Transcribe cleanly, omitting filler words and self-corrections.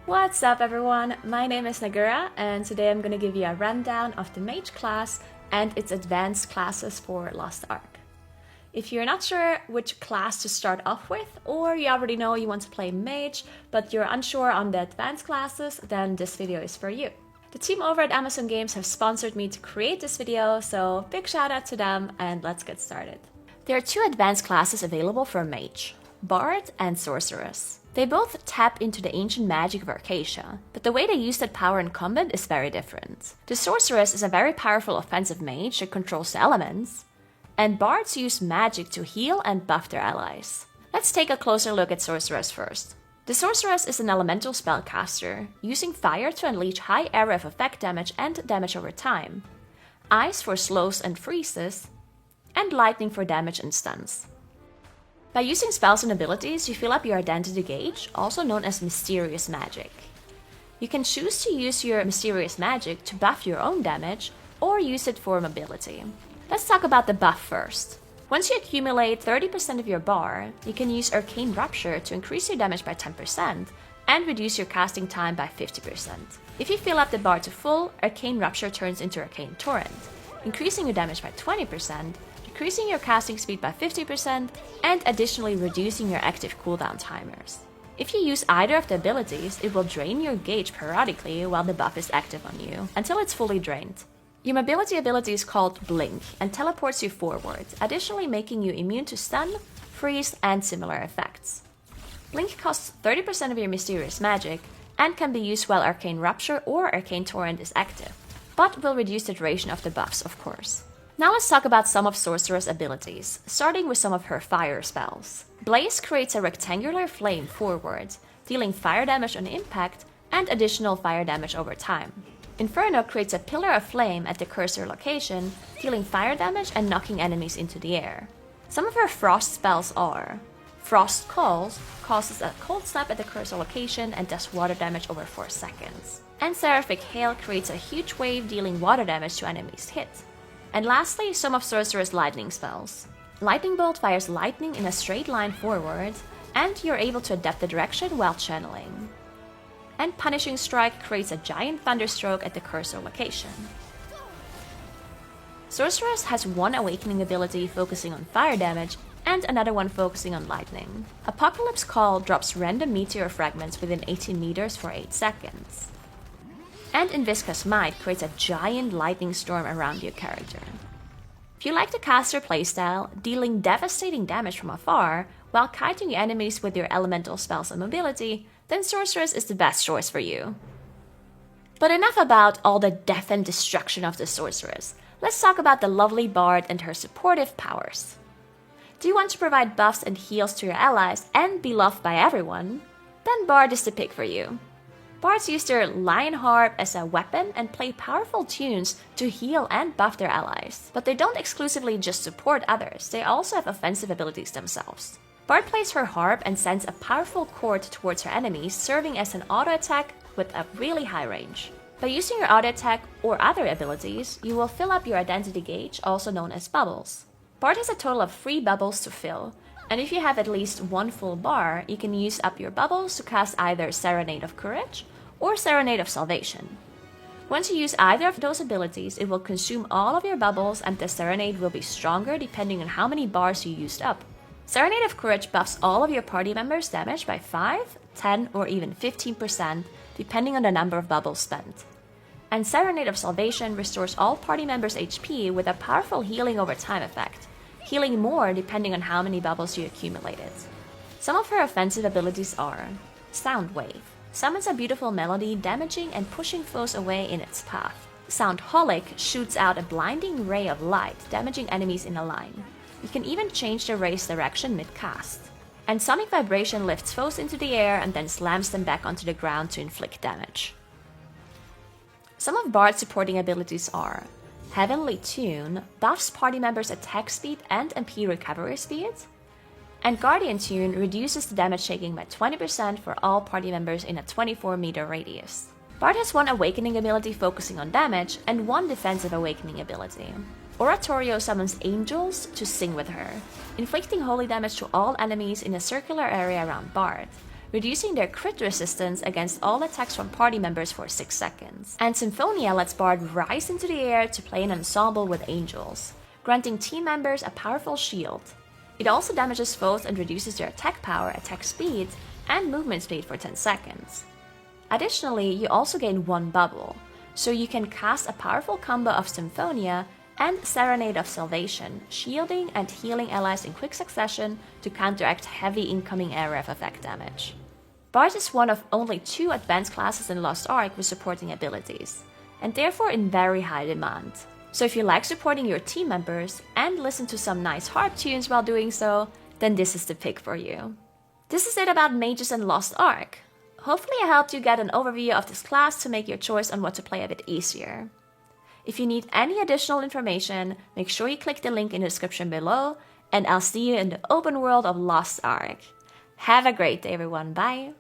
What's up everyone, my name is Naguura and today I'm gonna give you a rundown of the Mage class and its advanced classes for Lost Ark. If you're not sure which class to start off with, or you already know you want to play Mage but you're unsure on the advanced classes, then this video is for you. The team over at Amazon Games have sponsored me to create this video, so big shout out to them and let's get started. There are two advanced classes available for Mage, Bard and Sorceress. They both tap into the ancient magic of Arkesia, but the way they use that power in combat is very different. The Sorceress is a very powerful offensive mage that controls the elements, and Bards use magic to heal and buff their allies. Let's take a closer look at Sorceress first. The Sorceress is an elemental spellcaster, using fire to unleash high area of effect damage and damage over time, ice for slows and freezes, and lightning for damage and stuns. By using spells and abilities, you fill up your identity gauge, also known as mysterious magic. You can choose to use your mysterious magic to buff your own damage, or use it for mobility. Let's talk about the buff first. Once you accumulate 30% of your bar, you can use Arcane Rupture to increase your damage by 10% and reduce your casting time by 50%. If you fill up the bar to full, Arcane Rupture turns into Arcane Torrent, increasing your damage by 20%, decreasing your casting speed by 50%, and additionally reducing your active cooldown timers. If you use either of the abilities, it will drain your gauge periodically while the buff is active on you, until it's fully drained. Your mobility ability is called Blink and teleports you forward, additionally making you immune to stun, freeze, and similar effects. Blink costs 30% of your mysterious magic and can be used while Arcane Rupture or Arcane Torrent is active, but will reduce the duration of the buffs, of course. Now let's talk about some of Sorceress' abilities, starting with some of her fire spells. Blaze creates a rectangular flame forward, dealing fire damage on impact and additional fire damage over time. Inferno creates a pillar of flame at the cursor location, dealing fire damage and knocking enemies into the air. Some of her frost spells are: Frost Calls causes a cold snap at the cursor location and does water damage over 4 seconds. And Seraphic Hail creates a huge wave dealing water damage to enemies hit. And lastly, some of Sorceress' lightning spells. Lightning Bolt fires lightning in a straight line forward, and you're able to adapt the direction while channeling. And Punishing Strike creates a giant thunderstroke at the cursor location. Sorceress has one awakening ability focusing on fire damage, and another one focusing on lightning. Apocalypse Call drops random meteor fragments within 18 meters for 8 seconds. And Inviscous Might creates a giant lightning storm around your character. If you like the caster playstyle, dealing devastating damage from afar, while kiting your enemies with your elemental spells and mobility, then Sorceress is the best choice for you. But enough about all the death and destruction of the Sorceress. Let's talk about the lovely Bard and her supportive powers. Do you want to provide buffs and heals to your allies and be loved by everyone? Then Bard is the pick for you. Bards use their lion harp as a weapon and play powerful tunes to heal and buff their allies. But they don't exclusively just support others, they also have offensive abilities themselves. Bard plays her harp and sends a powerful chord towards her enemies, serving as an auto attack with a really high range. By using your auto attack or other abilities, you will fill up your identity gauge, also known as bubbles. Bard has a total of 3 bubbles to fill, and if you have at least 1 full bar, you can use up your bubbles to cast either Serenade of Courage or Serenade of Salvation. Once you use either of those abilities, it will consume all of your bubbles and the Serenade will be stronger depending on how many bars you used up. Serenade of Courage buffs all of your party members' damage by 5, 10, or even 15% depending on the number of bubbles spent. And Serenade of Salvation restores all party members' HP with a powerful healing over time effect, healing more depending on how many bubbles you accumulated. Some of her offensive abilities are: Sound Wave summons a beautiful melody, damaging and pushing foes away in its path. Soundholic shoots out a blinding ray of light, damaging enemies in a line. You can even change the ray's direction mid-cast. And Sonic Vibration lifts foes into the air and then slams them back onto the ground to inflict damage. Some of Bard's supporting abilities are: Heavenly Tune buffs party members' attack speed and MP recovery speed, and Guardian Tune reduces the damage taken by 20% for all party members in a 24-meter radius. Bard has one awakening ability focusing on damage and one defensive awakening ability. Oratorio summons angels to sing with her, inflicting holy damage to all enemies in a circular area around Bard, reducing their crit resistance against all attacks from party members for 6 seconds. And Symphonia lets Bard rise into the air to play an ensemble with angels, granting team members a powerful shield. It also damages foes and reduces their attack power, attack speed, and movement speed for 10 seconds. Additionally, you also gain 1 bubble, so you can cast a powerful combo of Symphonia and Serenade of Salvation, shielding and healing allies in quick succession to counteract heavy incoming ARF effect damage. Bard is one of only 2 advanced classes in Lost Ark with supporting abilities, and therefore in very high demand. So if you like supporting your team members and listen to some nice harp tunes while doing so, then this is the pick for you. This is it about mages in Lost Ark. Hopefully I helped you get an overview of this class to make your choice on what to play a bit easier. If you need any additional information, make sure you click the link in the description below, and I'll see you in the open world of Lost Ark. Have a great day everyone, bye!